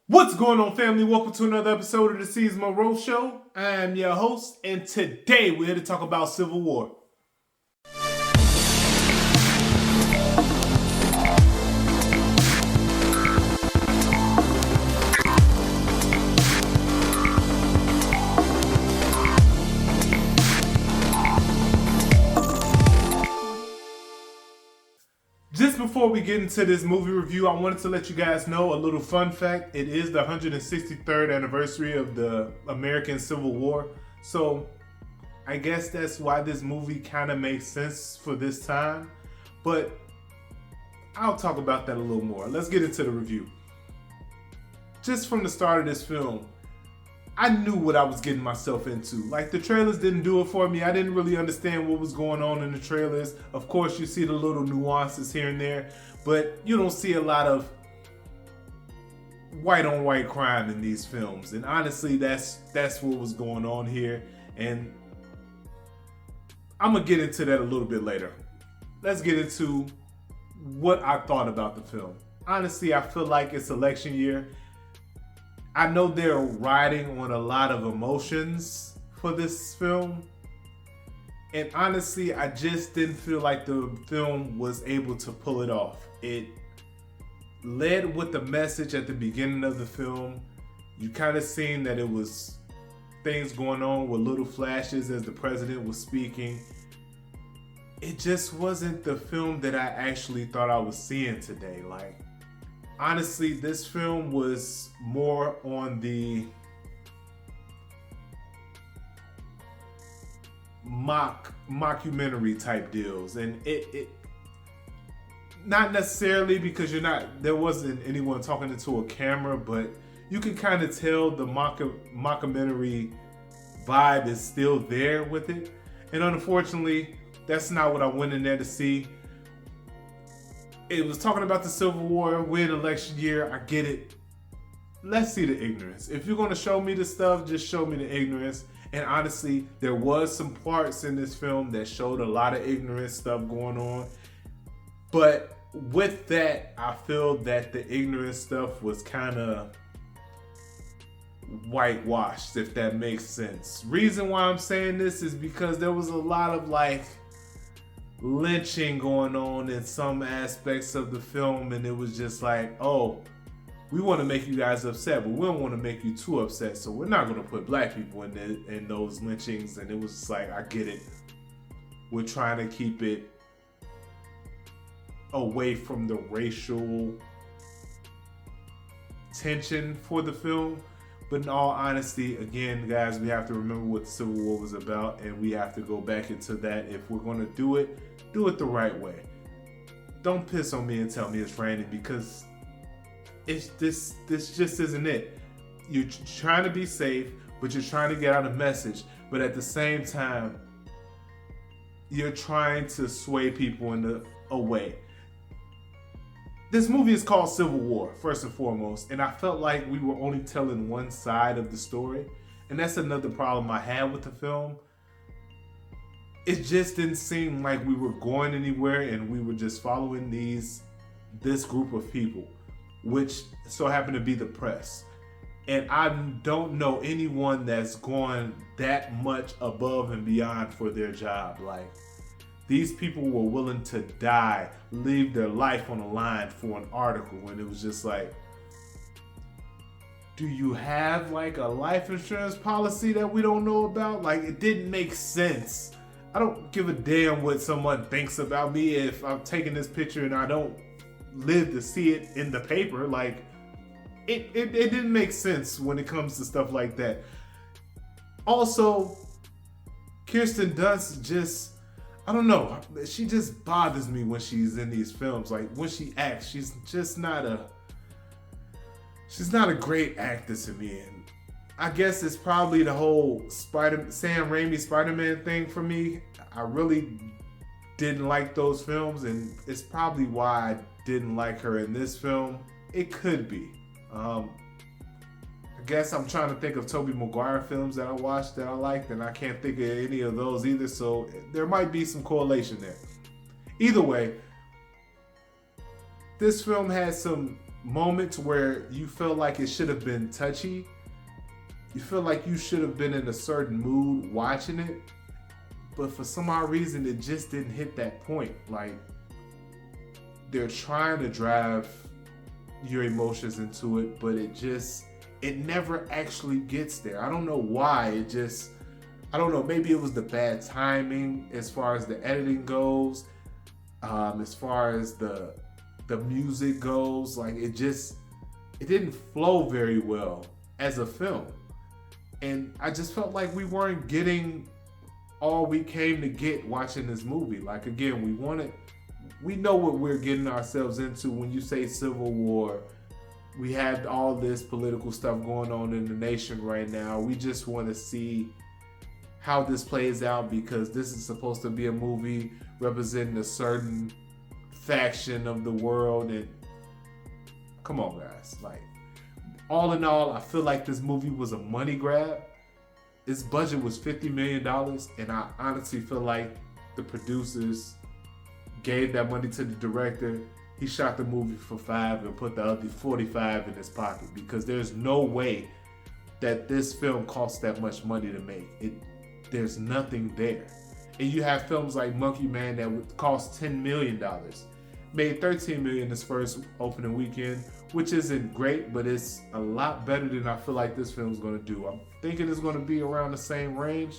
What's going on, family? Welcome to another episode of the Seez Show. I am your host, and today we're here to talk about Civil War. Just before we get into this movie review, I wanted to let you guys know a little fun fact. It is the 163rd anniversary of the American Civil War. So I guess that's why this movie kind of makes sense for this time. But I'll talk about that a little more. Let's get into the review. Just from the start of this film, I knew what I was getting myself into. Like, the trailers didn't do it for me. I didn't really understand what was going on in the trailers. Of course, you see the little nuances here and there, but you don't see a lot of white on white crime in these films. And honestly, that's what was going on here. And I'm gonna get into that a little bit later. Let's get into what I thought about the film. Honestly, I feel like it's election year. I know they're riding on a lot of emotions for this film. And honestly, I just didn't feel like the film was able to pull it off. It led with the message at the beginning of the film. You kind of seen that it was things going on with little flashes as the president was speaking. It just wasn't the film that I actually thought I was seeing today. Like, honestly, this film was more on the mockumentary type deals, and it not necessarily because there wasn't anyone talking into a camera, but you can kind of tell the mockumentary vibe is still there with it. And unfortunately, that's not what I went in there to see. It was talking about the Civil War. We're in election year. I get it. Let's see the ignorance. If you're going to show me the stuff, just show me the ignorance. And honestly, there was some parts in this film that showed a lot of ignorant stuff going on. But with that, I feel that the ignorant stuff was kind of whitewashed, if that makes sense. Reason why I'm saying this is because there was a lot of lynching going on in some aspects of the film, and it was just like, oh, we want to make you guys upset, but we don't want to make you too upset, so we're not going to put black people in those lynchings. And it was just like, I get it, we're trying to keep it away from the racial tension for the film. But in all honesty, again, guys, we have to remember what the Civil War was about, and we have to go back into that. If we're going to do it the right way. Don't piss on me and tell me it's raining, because this just isn't it. You're trying to be safe, but you're trying to get out a message. But at the same time, you're trying to sway people in a way. This movie is called Civil War, first and foremost, and I felt like we were only telling one side of the story, and that's another problem I had with the film. It just didn't seem like we were going anywhere, and we were just following this group of people, which so happened to be the press. And I don't know anyone that's gone that much above and beyond for their job. Like, these people were willing to die, leave their life on the line for an article. And it was just like, do you have like a life insurance policy that we don't know about? Like, it didn't make sense. I don't give a damn what someone thinks about me if I'm taking this picture and I don't live to see it in the paper. Like, it didn't make sense when it comes to stuff like that. Also, Kirsten Dunst just, I don't know, she just bothers me when she's in these films. Like, when she acts, she's not a great actor to me. And I guess it's probably the whole Sam Raimi Spider-Man thing for me. I really didn't like those films, and it's probably why I didn't like her in this film. It could be. I guess I'm trying to think of Tobey Maguire films that I watched that I liked, and I can't think of any of those either, so there might be some correlation there. Either way, this film had some moments where you feel like it should have been touchy. You feel like you should have been in a certain mood watching it, but for some odd reason, it just didn't hit that point. Like, they're trying to drive your emotions into it, but it never actually gets there. I don't know why. I don't know. Maybe it was the bad timing as far as the editing goes, as far as the music goes. Like, it didn't flow very well as a film. And I just felt like we weren't getting all we came to get watching this movie. Like, again, we know what we're getting ourselves into when you say Civil War. We have all this political stuff going on in the nation right now. We just want to see how this plays out, because this is supposed to be a movie representing a certain faction of the world. And come on, guys. Like, all in all, I feel like this movie was a money grab. Its budget was $50 million, and I honestly feel like the producers gave that money to the director. He shot the movie for $5 and put the other $45 in his pocket, because there's no way that this film costs that much money to make. There's nothing there. And you have films like Monkey Man that would cost $10 million. Made $13 million this first opening weekend, which isn't great, but it's a lot better than I feel like this film's gonna do. I'm thinking it's gonna be around the same range,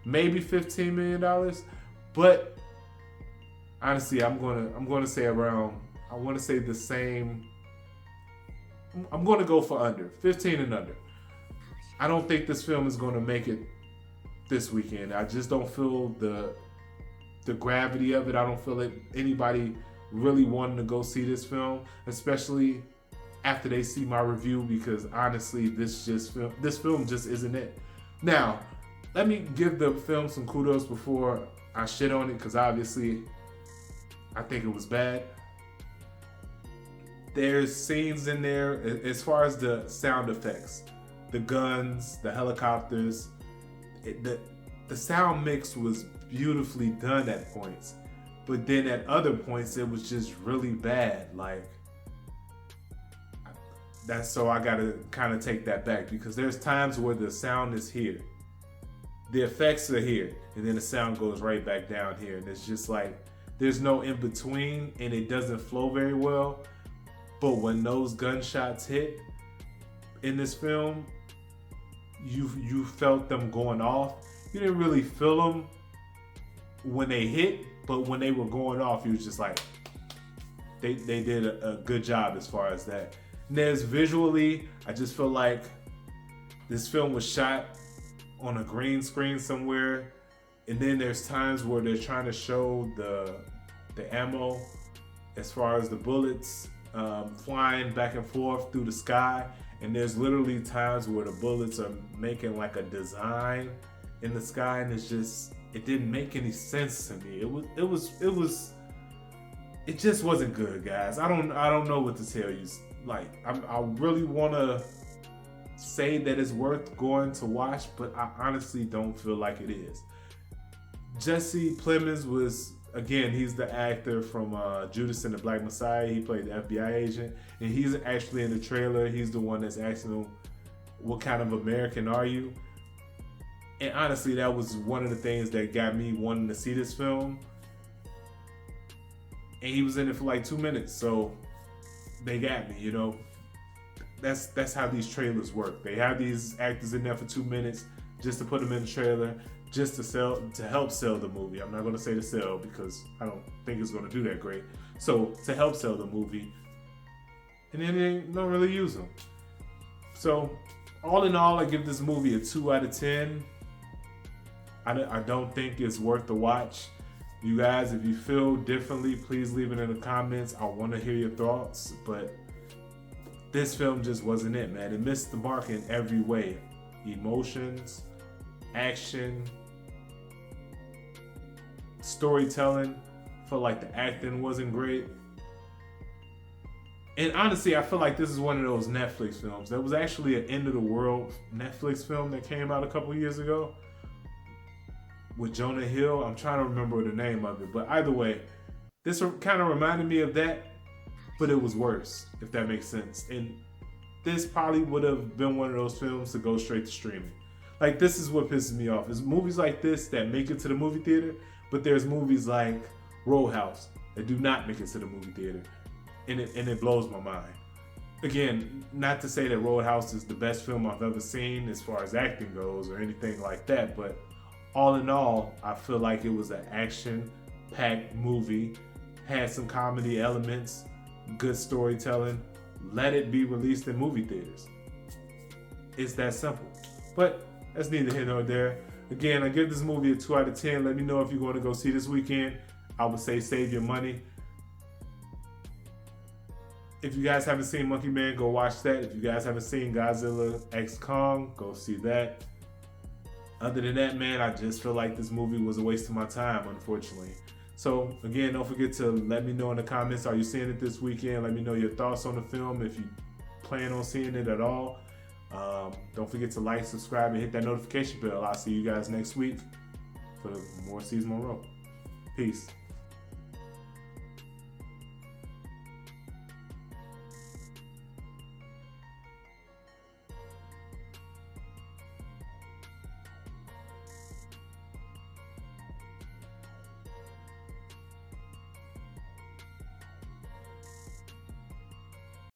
maybe $15 million. But honestly, I'm gonna say around, I wanna say the same. I'm gonna go for under, 15 and under. I don't think this film is gonna make it this weekend. I just don't feel the gravity of it. I don't feel that anybody really wanting to go see this film, especially after they see my review, because honestly, this film just isn't it. Now, let me give the film some kudos before I shit on it, because obviously I think it was bad. There's scenes in there, as far as the sound effects, the guns, the helicopters, the sound mix was beautifully done at points, but then at other points it was just really bad. Like, that's, so I gotta kind of take that back, because there's times where the sound is here, the effects are here, and then the sound goes right back down here, and it's just like there's no in between, and it doesn't flow very well. But when those gunshots hit in this film, you felt them going off. You didn't really feel them when they hit, but when they were going off, you was just like, they did a good job as far as that. And there's visually, I just feel like this film was shot on a green screen somewhere, and then there's times where they're trying to show the ammo, as far as the bullets flying back and forth through the sky, and there's literally times where the bullets are making like a design in the sky, and it didn't make any sense to me. It just wasn't good, guys. I don't know what to tell you. Like, I really want to say that it's worth going to watch, but I honestly don't feel like it is. Jesse Plemons was, again, he's the actor from Judas and the Black Messiah. He played the FBI agent, and he's actually in the trailer. He's the one that's asking him, what kind of American are you? And honestly, that was one of the things that got me wanting to see this film. And he was in it for like 2 minutes, so they got me, you know. That's how these trailers work. They have these actors in there for 2 minutes just to put them in the trailer, just to help sell the movie. I'm not going to say to sell, because I don't think it's going to do that great. So to help sell the movie, and then they don't really use them. So all in all, I give this movie a 2 out of 10. I don't think it's worth the watch. You guys, if you feel differently, please leave it in the comments. I want to hear your thoughts, but this film just wasn't it, man. It missed the mark in every way. Emotions, action, storytelling. Felt like the acting wasn't great. And honestly, I feel like this is one of those Netflix films. There was actually an End of the World Netflix film that came out a couple years ago with Jonah Hill. I'm trying to remember the name of it, but either way, this kind of reminded me of that. but it was worse, if that makes sense. And this probably would have been one of those films to go straight to streaming. Like, this is what pisses me off, is movies like this that make it to the movie theater, but there's movies like Roadhouse that do not make it to the movie theater, and it blows my mind. Again, not to say that Roadhouse is the best film I've ever seen as far as acting goes or anything like that, but all in all, I feel like it was an action-packed movie, had some comedy elements, good storytelling. Let it be released in movie theaters. It's that simple. But that's neither here nor there. Again, I give this movie a 2 out of 10. Let me know if you're going to go see this weekend. I would say save your money. If you guys haven't seen Monkey Man, go watch that. If you guys haven't seen Godzilla x Kong, go see that. Other than that, man, I just feel like this movie was a waste of my time, unfortunately. So, again, don't forget to let me know in the comments, are you seeing it this weekend? Let me know your thoughts on the film if you plan on seeing it at all. Don't forget to like, subscribe, and hit that notification bell. I'll see you guys next week for more Seez Monroe. Peace.